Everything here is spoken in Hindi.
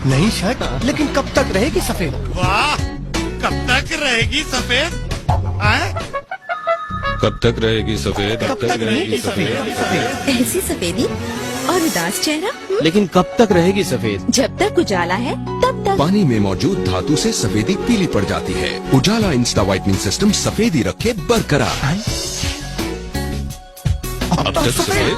नई शर्ट, लेकिन कब तक रहेगी सफेद? वाह, कब तक रहेगी सफेद? कब तक रहेगी सफेद? कब तक रहेगी सफेद? ऐसी सफेदी और उदास चेहरा, लेकिन कब तक रहेगी सफेद? जब तक उजाला है तब तक। पानी में मौजूद धातु से सफेदी पीली पड़ जाती है। उजाला इंस्टा व्हाइटनिंग सिस्टम सफेदी रखे बरकरार। अब तक सफेद